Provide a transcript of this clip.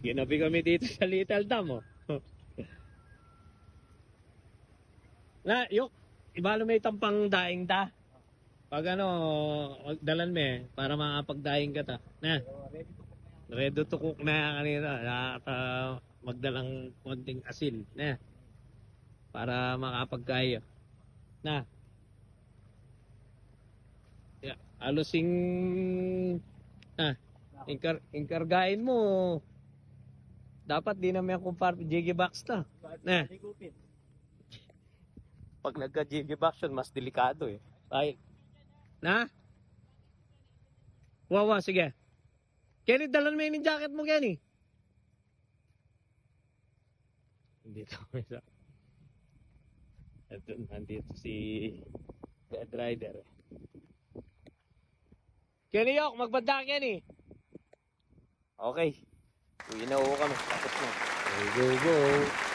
Ginabi kami dito sa Little Dam, oh. Na, yok, ibalo may tampang daing da. Pag ano, dalan me, para makapagdaing ka ta. Na, ready to cook na kanina. At magdalang konting asin. Na, para makapagkaya. Na, yeah, alusing, inkargain mo. Dapat di naman kumpar Jiggy Box na. Na, pag nagka-Jiggy Box yun, mas delikado eh. Ay, na? Wawa, sige. Kenny, dalan mo yung jacket mo, Kenny. Dito kami sa... Ito, nandito si Dead Rider. Kenny, yok, magbanda, Kenny. Okay. Uwi na uwi kami. Tapos na. Go, go, go.